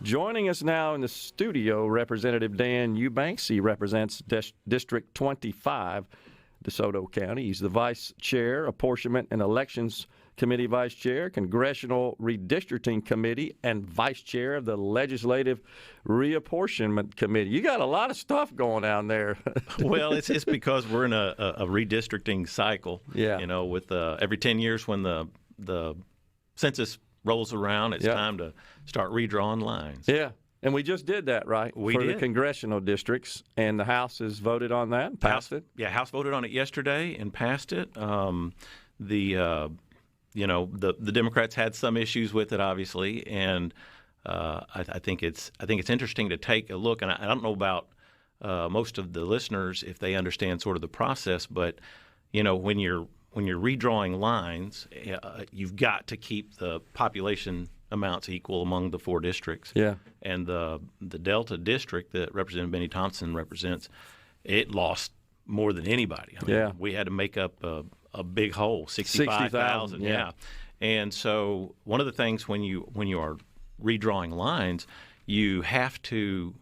Joining us now in the studio, Representative Dan Eubanks. He represents District 25, DeSoto County. He's the Vice Chair, Apportionment and Elections Committee Vice Chair, Congressional Redistricting Committee, and Vice Chair of the Legislative Reapportionment Committee. You got a lot of stuff going on there. Well, it's because we're in a redistricting cycle. Yeah. You know, with every 10 years when the census rolls around, it's time to start redrawing lines. Yeah. And we just did that, right? We for did. the congressional districts, and the House has voted on that and passed it? Yeah, House voted on it yesterday and passed it. The Democrats had some issues with it, obviously, and I think it's interesting to take a look. And I don't know about most of the listeners if they understand sort of the process, but you know, when you're redrawing lines, you've got to keep the population amounts equal among the four districts. Yeah. And the Delta district that Representative Benny Thompson represents, it lost more than anybody. I mean, we had to make up a big hole, 65,000. Yeah. And so one of the things when you are redrawing lines, you have to,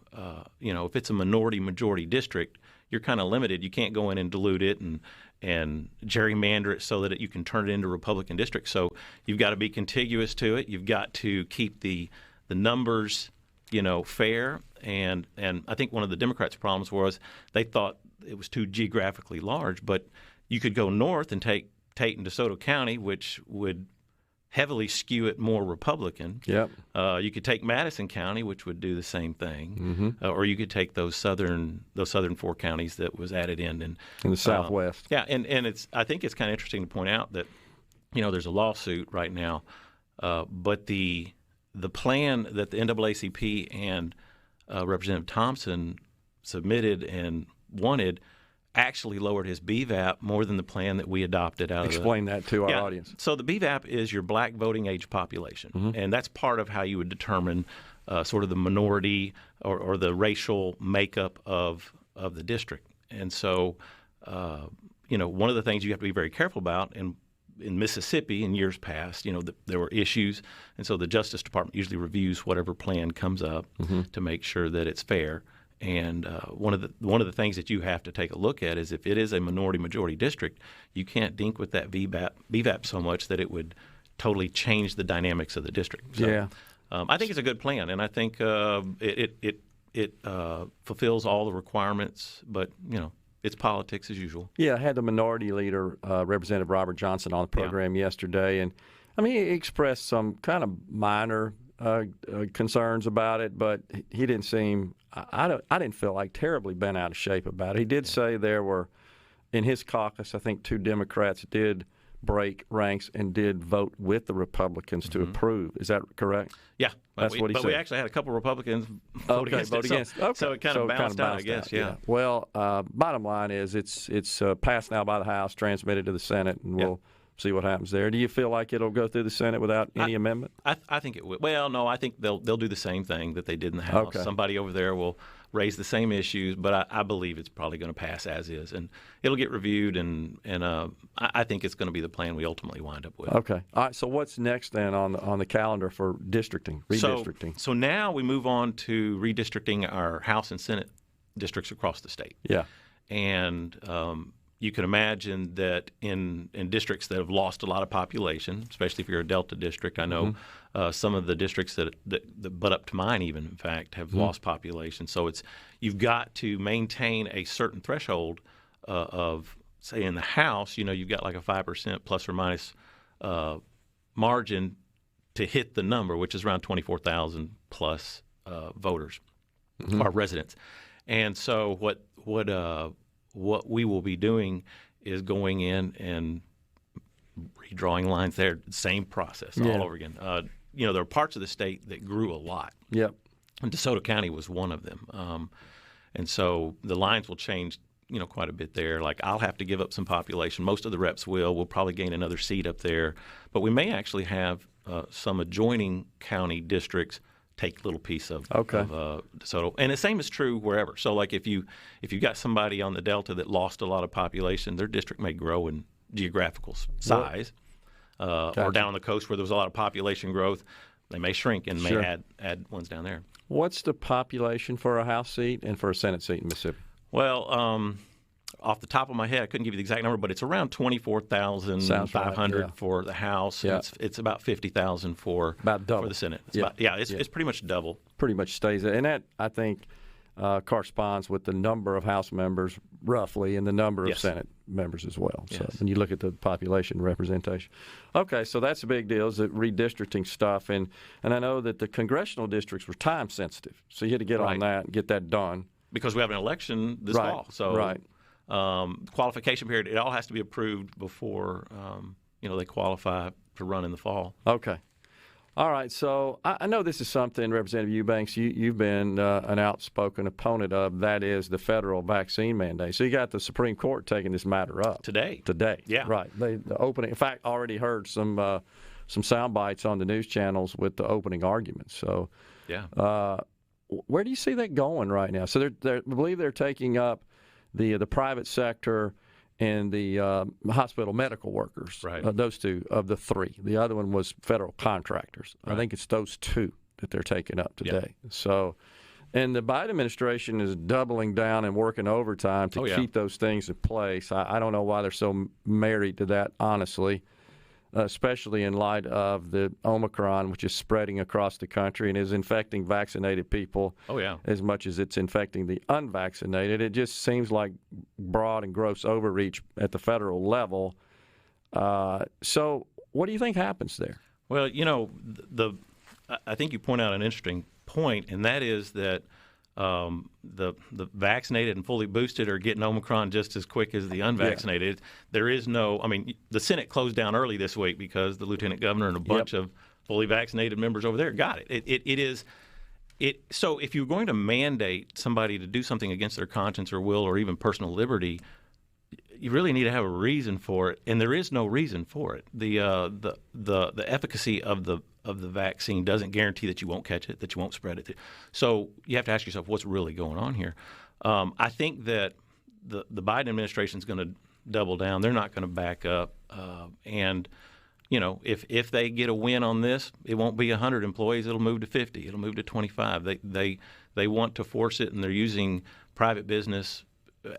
if it's a minority-majority district, you're kind of limited. You can't go in and dilute it and gerrymander it so that you can turn it into Republican districts. So you've got to be contiguous to it. You've got to keep the numbers, fair. And I think one of the Democrats' problems was they thought it was too geographically large. But you could go north and take Tate and DeSoto County, which would heavily skew it more Republican. Yep. You could take Madison County, which would do the same thing, or you could take those southern four counties that was added in the Southwest. And I think it's kind of interesting to point out that there's a lawsuit right now, but the plan that the NAACP and Representative Thompson submitted and wanted actually lowered his BVAP more than the plan that we adopted out of Explain that to our audience. So the BVAP is your black voting age population, and that's part of how you would determine sort of the minority or the racial makeup of the district. And so, one of the things you have to be very careful about, and in Mississippi in years past, there were issues, and so the Justice Department usually reviews whatever plan comes up to make sure that it's fair. And one of the things that you have to take a look at is if it is a minority-majority district, you can't dink with that BVAP so much that it would totally change the dynamics of the district. So, I think it's a good plan, and I think it fulfills all the requirements. But it's politics as usual. Yeah, I had the minority leader, Representative Robert Johnson, on the program yesterday, and he expressed some kind of minor concerns about it, but he didn't seem. I didn't feel like terribly bent out of shape about it. He did say there were, in his caucus, I think 2 Democrats did break ranks and did vote with the Republicans to approve. Is that correct? Yeah, that's what he said. But we actually had a couple of Republicans vote against it. So it kind of bounced out, I guess. Yeah. Well, bottom line is it's passed now by the House, transmitted to the Senate, and we'll see what happens there. Do you feel like it'll go through the Senate without any amendment? I think it will. Well, no, I think they'll do the same thing that they did in the House. Okay. Somebody over there will raise the same issues, but I believe it's probably going to pass as is, and it'll get reviewed, and I think it's going to be the plan we ultimately wind up with. Okay. All right. So what's next then on the calendar for redistricting? So now we move on to redistricting our House and Senate districts across the state. Yeah. And you can imagine that in districts that have lost a lot of population, especially if you're a Delta district, I know some of the districts that butt up to mine even, in fact, have lost population. So you've got to maintain a certain threshold of, say, in the House, you've got like a 5% plus or minus margin to hit the number, which is around 24,000 plus voters or residents. And so what we will be doing is going in and redrawing lines there, same process all over again. There are parts of the state that grew a lot. Yep. And DeSoto County was one of them. And so the lines will change, quite a bit there. Like I'll have to give up some population. Most of the reps will. We'll probably gain another seat up there. But we may actually have some adjoining county districts take a little piece of DeSoto. And the same is true wherever. So like if you got somebody on the Delta that lost a lot of population, their district may grow in geographical size. Or down on the coast where there was a lot of population growth, They may shrink and may add ones down there. What's the population for a House seat and for a Senate seat in Mississippi? Well, off the top of my head, I couldn't give you the exact number, but it's around 24,500 for the House. Yeah. It's about 50,000 for the Senate. It's pretty much double. Pretty much stays there. And that, I think, corresponds with the number of House members, roughly, and the number of Senate members as well. So when you look at the population representation. Okay, so that's a big deal, is the redistricting stuff. And I know that the congressional districts were time sensitive, so you had to get on that and get that done. Because we have an election this fall. So qualification period, it all has to be approved before they qualify to run in the fall. Okay. All right, so I know this is something, Representative Eubanks, you've been an outspoken opponent of, that is the federal vaccine mandate. So you got the Supreme Court taking this matter up. Today. Yeah. Right. The opening, in fact, already heard some sound bites on the news channels with the opening arguments. So where do you see that going right now? So I believe they're taking up the private sector and the hospital medical workers, those two of the three. The other one was federal contractors. I think it's those two that they're taking up today. So, and the Biden administration is doubling down and working overtime to keep those things in place. I don't know why they're so married to that, honestly, especially in light of the Omicron, which is spreading across the country and is infecting vaccinated people as much as it's infecting the unvaccinated. It just seems like broad and gross overreach at the federal level. So what do you think happens there? Well, I think you point out an interesting point, and that is that the vaccinated and fully boosted are getting Omicron just as quick as the unvaccinated. There is the Senate closed down early this week because the lieutenant governor and a bunch of fully vaccinated members over there got it. So if you're going to mandate somebody to do something against their conscience or will or even personal liberty, you really need to have a reason for it, and there is no reason for it. The efficacy of the vaccine doesn't guarantee that you won't catch it, that you won't spread it. So you have to ask yourself, what's really going on here? I think that the Biden administration is going to double down. They're not going to back up. And if they get a win on this, it won't be 100 employees. It'll move to 50. It'll move to 25. They want to force it, and they're using private business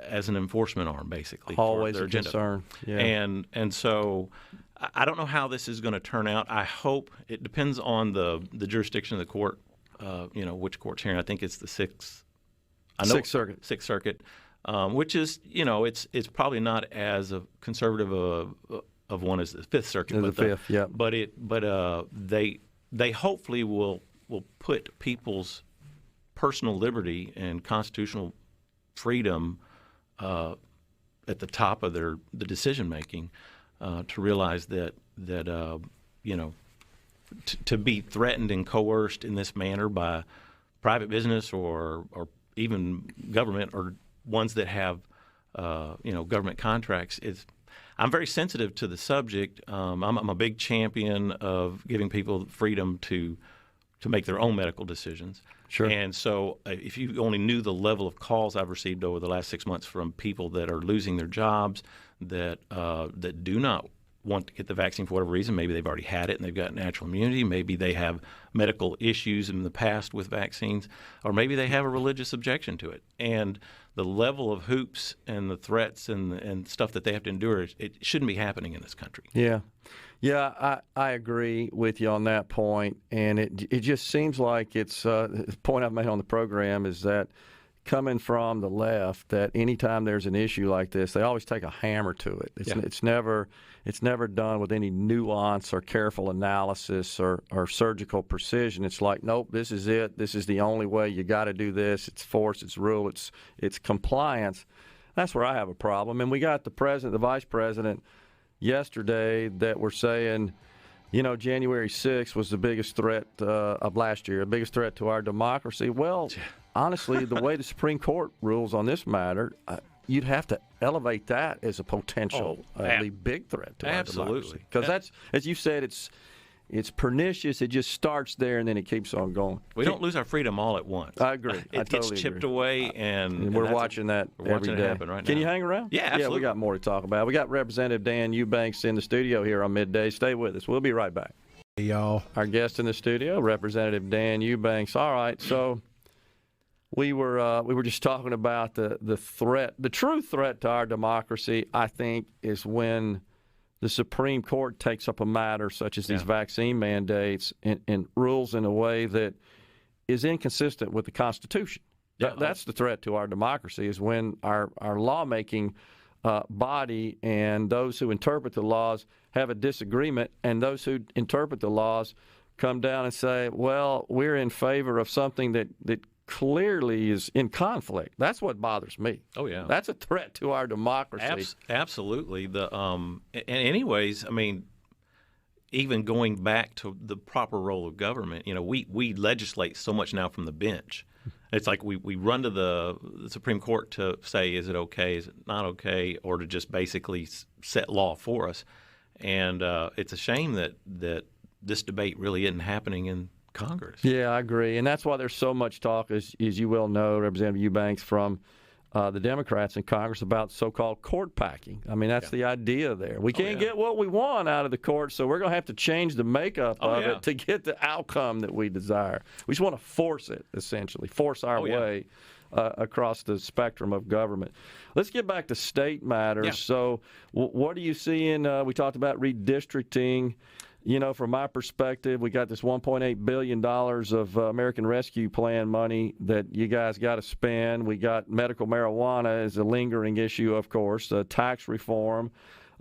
as an enforcement arm, basically. Always for their a concern. Yeah. And so I don't know how this is going to turn out. I hope it depends on the jurisdiction of the court, which court's hearing. I think it's the Sixth Circuit. Sixth Circuit, which is, it's probably not as a conservative of one as the Fifth Circuit. But they hopefully will put people's personal liberty and constitutional freedom at the top of the decision making, to realize that to be threatened and coerced in this manner by private business or even government or ones that have government contracts is. I'm very sensitive to the subject. I'm a big champion of giving people freedom to make their own medical decisions. Sure. And so if you only knew the level of calls I've received over the last 6 months from people that are losing their jobs, that do not want to get the vaccine for whatever reason. Maybe they've already had it and they've got natural immunity. Maybe they have medical issues in the past with vaccines, or maybe they have a religious objection to it. And the level of hoops and the threats and stuff that they have to endure, it shouldn't be happening in this country. Yeah, I agree with you on that point, and it just seems like it's the point I've made on the program is that coming from the left, that anytime there's an issue like this, they always take a hammer to it. It's never done with any nuance or careful analysis or surgical precision. It's like, nope, this is it. This is the only way. You got to do this. It's force. It's rule. It's compliance. That's where I have a problem. And we got the president, the vice president, yesterday that were saying, January 6th was the biggest threat of last year, the biggest threat to our democracy. Well, honestly, the way the Supreme Court rules on this matter, you'd have to elevate that as a potential big threat to our democracy. Because that's, as you said, it's pernicious. It just starts there and then it keeps on going. We don't lose our freedom all at once. I agree. It gets chipped away, and we're watching that every day. Happen right now. Can you hang around? Yeah, absolutely. Yeah, we got more to talk about. We got Representative Dan Eubanks in the studio here on Midday. Stay with us. We'll be right back. y'all. Our guest in the studio, Representative Dan Eubanks. All right, so we were just talking about the threat, the true threat to our democracy, I think, is when the Supreme Court takes up a matter such as these vaccine mandates and rules in a way that is inconsistent with the Constitution. That's the threat to our democracy, is when our lawmaking body and those who interpret the laws have a disagreement, and those who interpret the laws come down and say, well, we're in favor of something that clearly is in conflict. That's what bothers me. Oh, yeah. That's a threat to our democracy. Absolutely. And anyways, I mean, even going back to the proper role of government, we legislate so much now from the bench. It's like we run to the Supreme Court to say, is it okay, is it not okay, or to just basically set law for us. And it's a shame that this debate really isn't happening in Congress. Yeah, I agree. And that's why there's so much talk, as you well know, Representative Eubanks, from the Democrats in Congress about so-called court packing. I mean, that's the idea there. We can't get what we want out of the court, so we're going to have to change the makeup of it to get the outcome that we desire. We just want to force it, essentially, force our way across the spectrum of government. Let's get back to state matters. Yeah. So what are you seeing? We talked about redistricting. From my perspective, we got this $1.8 billion of American Rescue Plan money that you guys got to spend. We got medical marijuana as a lingering issue, of course, tax reform,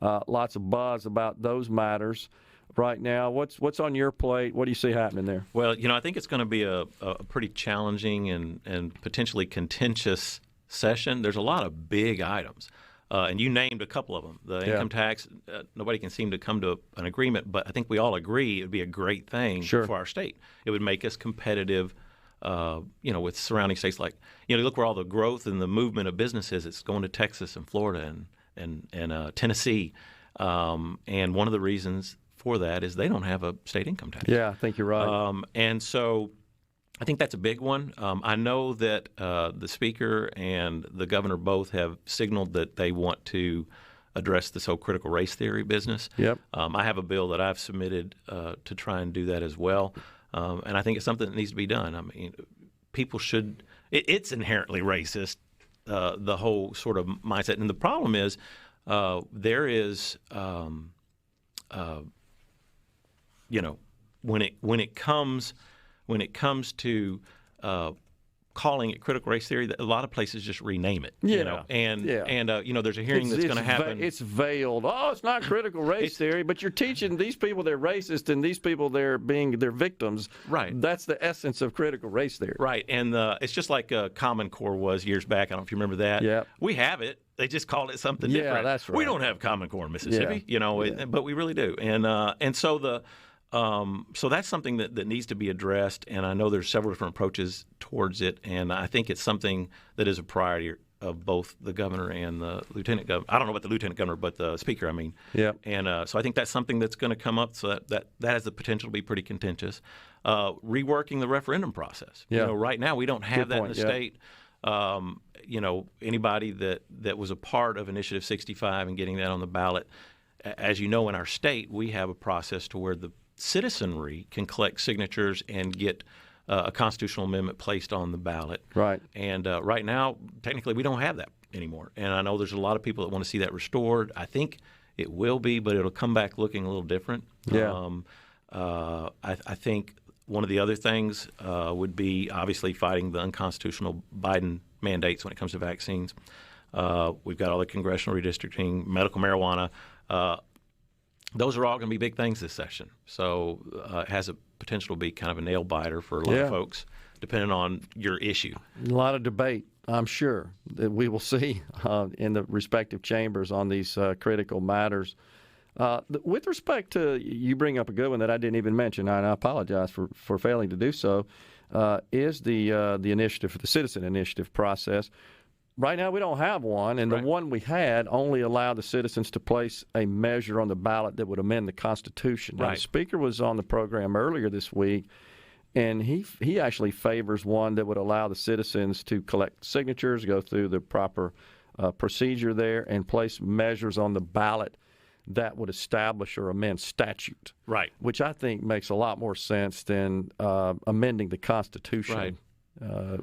lots of buzz about those matters right now. What's on your plate? What do you see happening there? Well, I think it's going to be a pretty challenging and potentially contentious session. There's a lot of big items. And you named a couple of them. The income tax, nobody can seem to come to an agreement, but I think we all agree it would be a great thing for our state. It would make us competitive, with surrounding states like, look where all the growth and the movement of business is. It's going to Texas and Florida and Tennessee. And one of the reasons for that is they don't have a state income tax. Yeah, I think you're right. And so I think that's a big one. I know that the Speaker and the Governor both have signaled that they want to address this whole critical race theory business. Yep. I have a bill that I've submitted to try and do that as well. And I think it's something that needs to be done. I mean, people should – it's inherently racist, the whole sort of mindset. And the problem is there is when it comes to calling it critical race theory, a lot of places just rename it. There's a hearing that's going to happen. It's veiled. Oh, it's not critical race theory, but you're teaching these people they're racist and these people they're victims. Right. That's the essence of critical race theory. Right, and it's just like Common Core was years back. I don't know if you remember that. Yeah. We have it. They just called it something different. Yeah, that's right. We don't have Common Core in Mississippi, but we really do. And so so that's something that needs to be addressed, and I know there's several different approaches towards it, and I think it's something that is a priority of both the governor and the lieutenant governor. I don't know about the lieutenant governor, but the speaker, I mean. Yeah. And so I think that's something that's going to come up, so that has the potential to be pretty contentious. Reworking the referendum process. Yeah. Right now we don't have that in the state. Anybody that was a part of Initiative 65 and getting that on the ballot, as you know, in our state, we have a process to where the citizenry can collect signatures and get a constitutional amendment placed on the ballot. Right. And right now, technically, we don't have that anymore. And I know there's a lot of people that want to see that restored. I think it will be, but it'll come back looking a little different. Yeah. I think one of the other things would be obviously fighting the unconstitutional Biden mandates when it comes to vaccines. We've got all the congressional redistricting, medical marijuana. Those are all going to be big things this session. So it has a potential to be kind of a nail biter for a lot of folks, depending on your issue. A lot of debate, I'm sure, that we will see in the respective chambers on these critical matters. With respect to, you bring up a good one that I didn't even mention, and I apologize for failing to do so, is the initiative, the citizen initiative process. Right now, we don't have one, and the one we had only allowed the citizens to place a measure on the ballot that would amend the Constitution. Now, the Speaker was on the program earlier this week, and he actually favors one that would allow the citizens to collect signatures, go through the proper procedure there, and place measures on the ballot that would establish or amend statute. Right. Which I think makes a lot more sense than amending the Constitution. Right.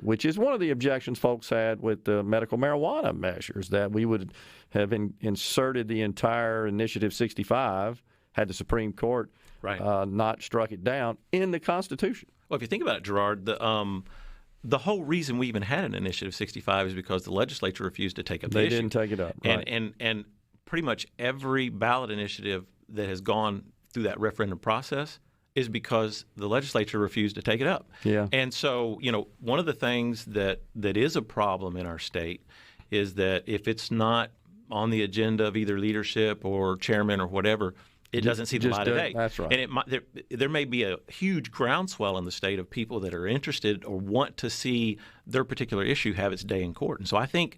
Which is one of the objections folks had with the medical marijuana measures, that we would have inserted the entire Initiative 65, had the Supreme Court not struck it down, in the Constitution. Well, if you think about it, Gerard, the whole reason we even had an Initiative 65 is because the legislature refused to take up the issue. They didn't take it up. Right. And pretty much every ballot initiative that has gone through that referendum process is because the legislature refused to take it up. Yeah. And so, one of the things that is a problem in our state is that if it's not on the agenda of either leadership or chairman or whatever, it doesn't see the light of day. That's right. And there may be a huge groundswell in the state of people that are interested or want to see their particular issue have its day in court. And so I think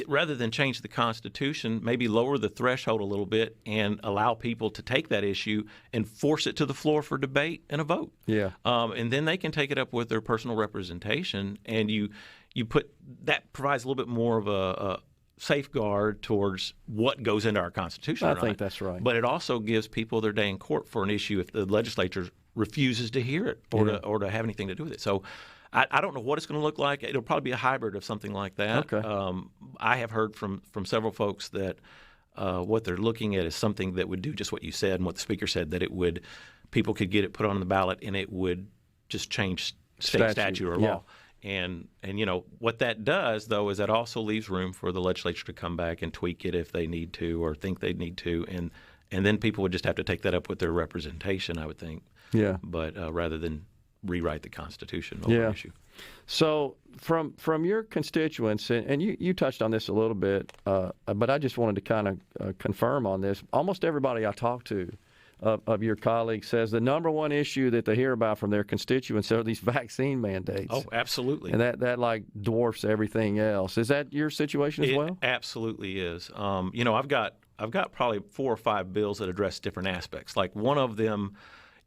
rather than change the Constitution, maybe lower the threshold a little bit and allow people to take that issue and force it to the floor for debate and a vote. Yeah. And then they can take it up with their personal representation, and you put that provides a little bit more of a safeguard towards what goes into our Constitution. I think that's right. But it also gives people their day in court for an issue if the legislature refuses to hear it or to have anything to do with it. So I don't know what it's going to look like. It'll probably be a hybrid of something like that. Okay. I have heard from several folks that what they're looking at is something that would do just what you said and what the speaker said, that people could get it put on the ballot and it would just change state statute or law. And what that does, though, is that also leaves room for the legislature to come back and tweak it if they need to or think they need to. And then people would just have to take that up with their representation, I would think. Yeah. But rather than rewrite the Constitution over the issue. So from your constituents, and you touched on this a little bit, but I just wanted to kind of confirm on this. Almost everybody I talk to of your colleagues says the number one issue that they hear about from their constituents are these vaccine mandates. Oh, absolutely. And that like dwarfs everything else. Is that your situation as well? It absolutely is. I've got probably 4 or 5 bills that address different aspects. Like one of them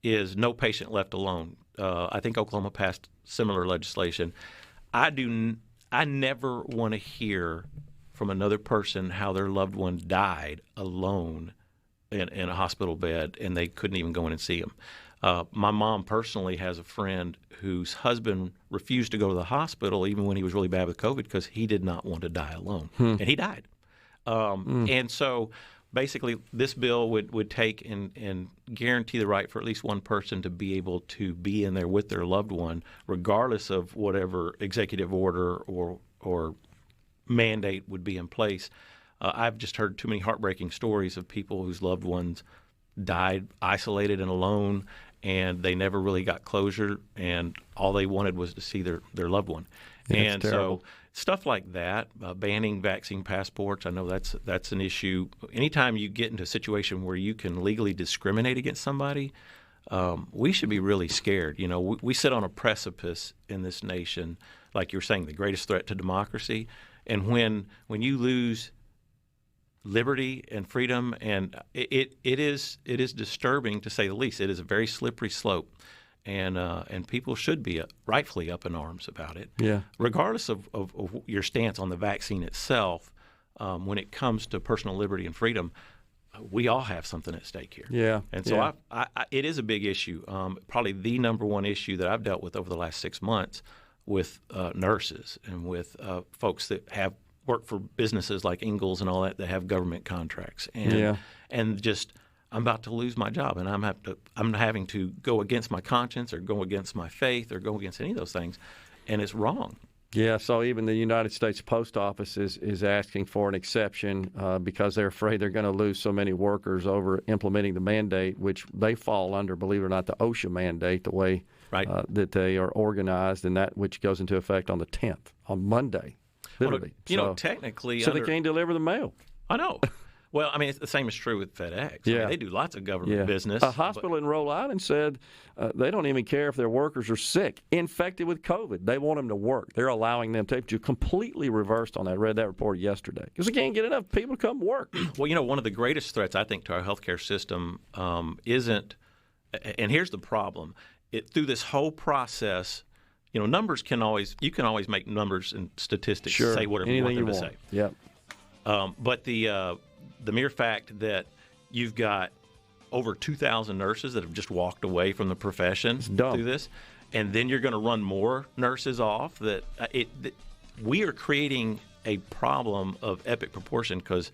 is no patient left alone. I think Oklahoma passed similar legislation. I never want to hear from another person how their loved one died alone in a hospital bed and they couldn't even go in and see him. My mom personally has a friend whose husband refused to go to the hospital even when he was really bad with COVID because he did not want to die alone, and he died. And so basically this bill would take and guarantee the right for at least one person to be able to be in there with their loved one regardless of whatever executive order or mandate would be in place. I've just heard too many heartbreaking stories of people whose loved ones died isolated and alone, and they never really got closure, and all they wanted was to see their loved one. And so stuff like that, banning vaccine passports, I know that's an issue. Anytime you get into a situation where you can legally discriminate against somebody, we should be really scared. We sit on a precipice in this nation, like you're saying, the greatest threat to democracy. And when you lose liberty and freedom, and it is disturbing to say the least. It is a very slippery slope, and people should be rightfully up in arms about it. Yeah. Regardless of your stance on the vaccine itself, when it comes to personal liberty and freedom, we all have something at stake here. Yeah. And so it is a big issue. Probably the number one issue that I've dealt with over the last 6 months with nurses and with folks that have work for businesses like Ingalls and all that have government contracts, and just I'm about to lose my job, and I'm having to go against my conscience or go against my faith or go against any of those things, and it's wrong. Yeah, so even the United States Post Office is asking for an exception because they're afraid they're going to lose so many workers over implementing the mandate, which they fall under, believe it or not, the OSHA mandate, the way that they are organized, and that which goes into effect on the 10th, on Monday. Literally. Technically. So they can't deliver the mail. I know. Well, I mean, the same is true with FedEx. Yeah. I mean, they do lots of government business. A hospital in Rhode Island said they don't even care if their workers are sick, infected with COVID. They want them to work. They're allowing them to completely reversed on that. I read that report yesterday because they can't get enough people to come work. Well, one of the greatest threats, I think, to our healthcare system isn't, and here's the problem, through this whole process, numbers you can always make numbers and statistics say whatever you want them to say. Yep. But the mere fact that you've got over 2,000 nurses that have just walked away from the profession through this, and then you're going to run more nurses off, that we are creating a problem of epic proportion, because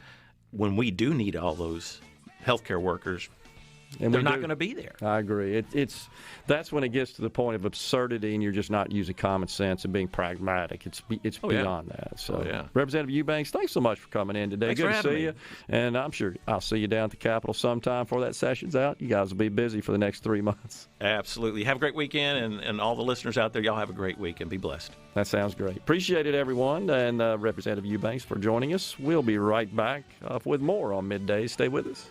when we do need all those healthcare workers, and they're not going to be there. I agree. That's when it gets to the point of absurdity, and you're just not using common sense and being pragmatic. It's beyond that. So, Representative Eubanks, thanks so much for coming in today. Thanks Good for to see having you. And I'm sure I'll see you down at the Capitol sometime before that session's out. You guys will be busy for the next 3 months. Absolutely. Have a great weekend, and all the listeners out there, y'all have a great week and be blessed. That sounds great. Appreciate it, everyone, and Representative Eubanks for joining us. We'll be right back with more on Midday. Stay with us.